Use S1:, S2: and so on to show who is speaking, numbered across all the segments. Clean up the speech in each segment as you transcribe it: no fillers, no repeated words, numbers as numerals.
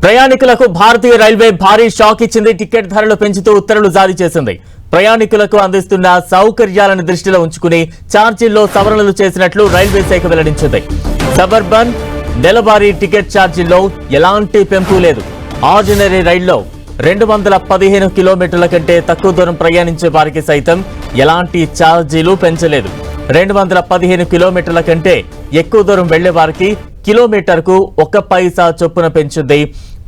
S1: ప్రయాణికులకు భారతీయ రైల్వే భారీ షాక్ ఇచ్చింది. టికెట్ ధరలు పెంచుతూ ఉత్తర్వులు జారీ చేసింది. ప్రయాణికులకు అందిస్తున్న సౌకర్యాలను దృష్టిలో ఉంచుకుని ఛార్జీల్లో సవరణలు చేసినట్లు రైల్వే శాఖ వెల్లడించింది. సబర్బన్ నెలవారీ టికెట్ ఛార్జీల్లో ఎలాంటి పెంపు లేదు. ఆర్డినరీ రైల్లో 215 కిలోమీటర్ల కంటే తక్కువ దూరం ప్రయాణించే వారికి సైతం ఎలాంటి ఛార్జీలు పెంచలేదు. 215 కిలోమీటర్ల కంటే ఎక్కువ దూరం వెళ్లే వారికి కిలోమీటర్కు 1 పైసా చొప్పున పెంచింది.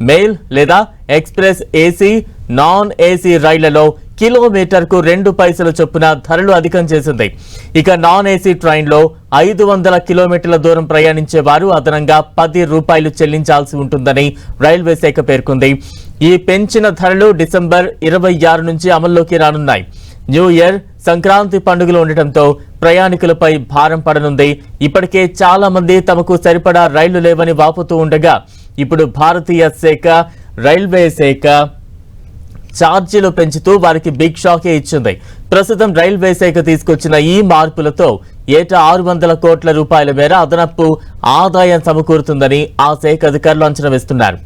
S1: మెయిల్ లేదా ఎక్స్ప్రెస్ ఏసీ, నాన్ ఏసీ రైళ్లలో కిలోమీటర్కు 2 పైసల చొప్పున ధరలు అధికం చేసింది. ఇక నాన్ ఏసీ ట్రైన్లో 500 కిలోమీటర్ల దూరం ప్రయాణించే వారు అదనంగా 10 రూపాయలు చెల్లించాల్సి ఉంటుందని రైల్వే శాఖ పేర్కొంది. ఈ పెంచిన ధరలు డిసెంబర్ 26 నుంచి అమల్లోకి రానున్నాయి. న్యూ ఇయర్, సంక్రాంతి పండుగలు ఉండటంతో ప్రయాణికులపై భారం పడనుంది. ఇప్పటికే చాలా మంది తమకు సరిపడా రైళ్లు లేవని వాపుతూ ఉండగా ఇప్పుడు భారతీయ రైల్వే శాఖ ఛార్జీలు పెంచుతూ వారికి బిగ్ షాకే ఇచ్చింది. ప్రస్తుతం రైల్వే శాఖ తీసుకొచ్చిన ఈ మార్పులతో ఏటా 600 కోట్ల రూపాయల మేర అదనపు ఆదాయం సమకూరుతుందని ఆ శాఖ అధికారులు అంచనా వేస్తున్నారు.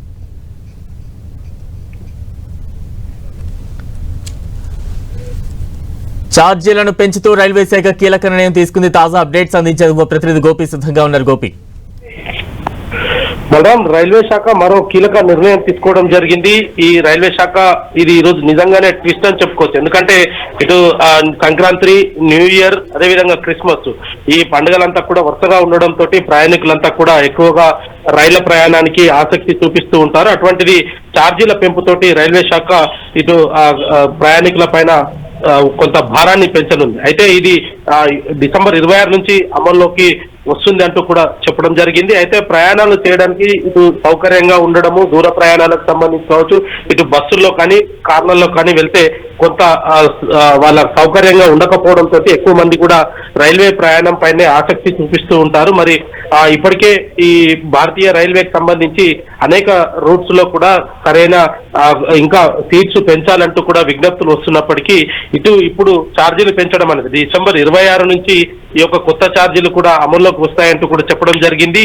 S1: ఛార్జీలను పెంచుతూ రైల్వే శాఖ కీలక నిర్ణయం తీసుకుంది. తాజా అప్డేట్స్ అందించేందుకు ప్రతినిధి గోపి సిద్ధంగా ఉన్నారు. గోపి,
S2: బలరాం, రైల్వే శాఖ మరో కీలక నిర్ణయం తీసుకోవడం జరిగింది. ఈ రైల్వే శాఖ ఇది ఈ రోజు నిజంగానే ట్విస్ట్ అని చెప్పుకోవచ్చు. ఎందుకంటే ఇటు సంక్రాంతి, న్యూ ఇయర్, అదేవిధంగా క్రిస్మస్, ఈ పండుగలంతా కూడా వరుసగా ఉండడంతో ప్రయాణికులంతా కూడా ఎక్కువగా రైళ్ల ప్రయాణానికి ఆసక్తి చూపిస్తూ ఉంటారు. అటువంటిది ఛార్జీల పెంపుతోటి రైల్వే శాఖ ఇటు ప్రయాణికుల పైన కొంత భారాన్ని పెంచనుంది. అయితే ఇది డిసెంబర్ 26 నుంచి అమల్లోకి వస్తుంది అంటూ కూడా చెప్పడం జరిగింది. అయితే ప్రయాణాలు చేయడానికి ఇటు సౌకర్యంగా ఉండడము, దూర ప్రయాణాలకు సంబంధించి కావచ్చు, ఇటు బస్సుల్లో కానీ కార్లలో కానీ వెళ్తే కొంత వాళ్ళ సౌకర్యంగా ఉండకపోవడంతో ఎక్కువ మంది కూడా రైల్వే ప్రయాణం పైనే ఆసక్తి చూపిస్తూ ఉంటారు. మరి ఇప్పటికే ఈ భారతీయ రైల్వేకి సంబంధించి అనేక రూట్స్ లో కూడా సరైన ఇంకా సీట్స్ పెంచాలంటూ కూడా విజ్ఞప్తులు వస్తున్నప్పటికీ ఇప్పుడు ఛార్జీలు పెంచడం అనేది డిసెంబర్ 26 నుంచి ఈ యొక్క కొత్త ఛార్జీలు కూడా అమల్లోకి వస్తాయంటూ కూడా చెప్పడం జరిగింది.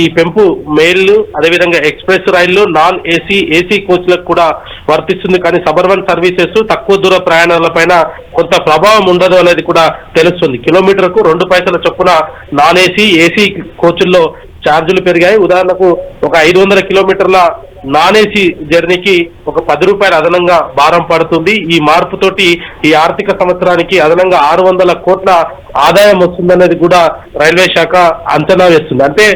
S2: ఈ పెంపు మెయిల్, అదేవిధంగా ఎక్స్ప్రెస్ రైళ్లు, నాన్ ఏసీ, ఏసీ కోచ్లకు కూడా వర్తిస్తుంది. కానీ సబర్బన్ సర్వీసెస్, తక్కువ దూర ప్రయాణాలపైన కొంత ప్రభావం ఉండదు అనేది కూడా తెలుస్తుంది. కిలోమీటర్కు 2 పైసల చొప్పున నాన్ ఏసీ, ఏసీ కోచ్ల్లో ఛార్జీలు పెరిగాయి. ఉదాహరణకు ఒక 500 కిలోమీటర్ల నాన్ ఏసీ జర్నీకి ఒక 10 రూపాయలు అదనంగా భారం పడుతుంది. ఈ మార్పుతోటి ఈ ఆర్థిక సంవత్సరానికి అదనంగా 600 కోట్ల ఆదాయం వస్తుందనేది కూడా రైల్వే శాఖ అంచనా వేస్తుంది. అంటే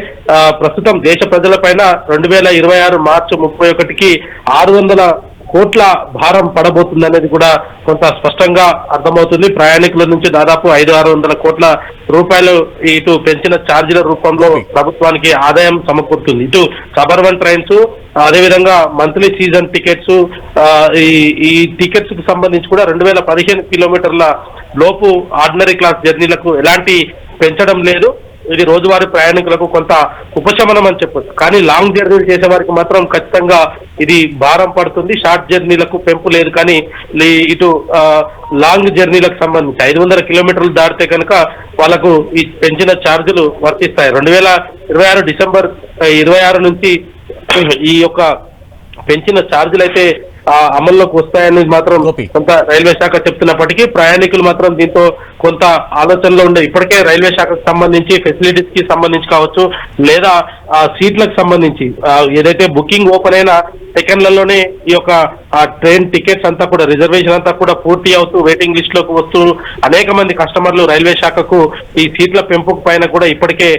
S2: ప్రస్తుతం దేశ ప్రజలపైన 2026 మార్చి 31కి 600 కోట్ల భారం పడబోతుంది అనేది కూడా కొంత స్పష్టంగా అర్థమవుతుంది. ప్రయాణికుల నుంచి దాదాపు 500-600 కోట్ల రూపాయలు ఇటు పెంచిన ఛార్జీల రూపంలో ప్రభుత్వానికి ఆదాయం సమకూరుతుంది. ఇటు సబర్బన్ ట్రైన్స్, అదేవిధంగా మంత్లీ సీజన్ టికెట్స్, ఈ టికెట్స్ కు సంబంధించి కూడా 2015 కిలోమీటర్ల లోపు ఆర్డినరీ క్లాస్ జర్నీలకు ఎలాంటి పెంచడం లేదు. ఇది రోజువారీ ప్రయాణికులకు కొంత ఉపశమనం అని చెప్పొచ్చు. కానీ లాంగ్ జర్నీలు చేసే వారికి మాత్రం ఖచ్చితంగా ఇది భారం పడుతుంది. షార్ట్ జర్నీలకు పెంపు లేదు. కానీ ఇటు లాంగ్ జర్నీలకు సంబంధించి 500 కిలోమీటర్లు దాటితే కనుక వాళ్ళకు ఈ పెంచిన ఛార్జీలు వర్తిస్తాయి. 2026 డిసెంబర్ 26 నుంచి ఈ యొక్క పెంచిన ఛార్జీలు అయితే అమల్లోకి వస్తాయనేది మాత్రం కొంత రైల్వే శాఖ చెప్తున్నప్పటికీ ప్రయాణికులు మాత్రం దీంతో కొంత ఆలోచనలో ఉండే. ఇప్పటికే రైల్వే శాఖకు సంబంధించి ఫెసిలిటీస్ కి సంబంధించి కావచ్చు, లేదా సీట్లకు సంబంధించి ఏదైతే బుకింగ్ ఓపెన్ అయిన సెకండ్లలోనే ఈ యొక్క ట్రైన్ టికెట్స్ అంతా కూడా, రిజర్వేషన్ అంతా కూడా పూర్తి అవుతూ వెయిటింగ్ లిస్ట్ లోకి వస్తూ అనేక మంది కస్టమర్లు రైల్వే శాఖకు ఈ సీట్ల పెంపు పైన కూడా ఇప్పటికే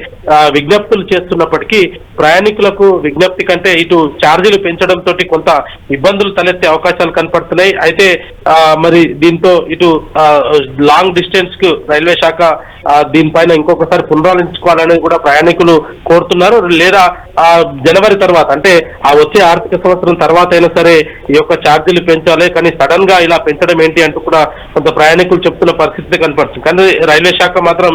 S2: విజ్ఞప్తులు చేస్తున్నప్పటికీ ప్రయాణికులకు విజ్ఞప్తి కంటే ఇటు ఛార్జీలు పెంచడంతో కొంత ఇబ్బందులు తలెత్తే అవకాశాలు కనపడుతున్నాయి. అయితే మరి దీంతో ఇటు లాంగ్ డిస్టెన్స్ కు రైల్వే శాఖ దీనిపైన ఇంకొకసారి పునరాలోచించుకోవాలని కూడా ప్రయాణికులు కోరుతున్నారు. లేదా జనవరి తర్వాత, అంటే వచ్చే ఆర్థిక సంవత్సరం తర్వాత అయినా సరే ఈ యొక్క ఛార్జీలు పెంచాలి. కానీ సడన్ గా ఇలా పెంచడం ఏంటి అంటూ కూడా కొంత ప్రయాణికులు చెప్తున్న పరిస్థితి కనపడుతుంది. కానీ రైల్వే శాఖ మాత్రం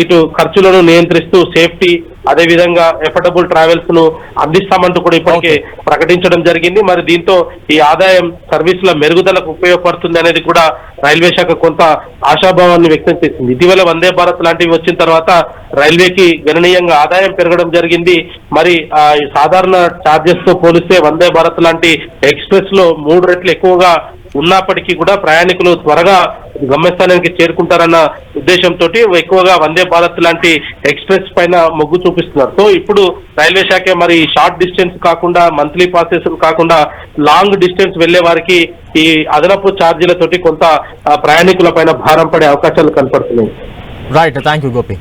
S2: ఇటు ఖర్చులను నియంత్రిస్తూ సేఫ్టీ, అదేవిధంగా ఎఫర్డబుల్ ట్రావెల్స్ ను అందిస్తామంటూ కూడా ఇప్పటికే ప్రకటించడం జరిగింది. మరి దీంతో ఈ ఆదాయం సర్వీసుల మెరుగుదలకు ఉపయోగపడుతుంది అనేది కూడా రైల్వే శాఖ కొంత ఆశాభావాన్ని వ్యక్తం చేసింది. ఇటీవల వందే భారత్ లాంటివి వచ్చిన తర్వాత రైల్వేకి గణనీయంగా ఆదాయం పెరగడం జరిగింది. మరి ఈ సాధారణ ఛార్జెస్ తో పోలిస్తే వందే భారత్ లాంటి ఎక్స్ప్రెస్ లో 3 రెట్లు ఎక్కువగా ఉన్నప్పటికీ కూడా ప్రయాణికులు త్వరగా గమ్యస్థానానికి చేరుకుంటారన్న ఉద్దేశంతో ఎక్కువగా వందే భారత్ లాంటి ఎక్స్ప్రెస్ పైన మొగ్గు చూపిస్తున్నారు. సో ఇప్పుడు రైల్వే శాఖ మరి షార్ట్ డిస్టెన్స్ కాకుండా మంత్లీ పాసెస్ కాకుండా లాంగ్ డిస్టెన్స్ వెళ్లే వారికి ఈ అదనపు ఛార్జీలతోటి కొంత ప్రయాణికుల పైన భారం పడే అవకాశాలు కనపడుతున్నాయి.
S1: Right, thank you Gopi.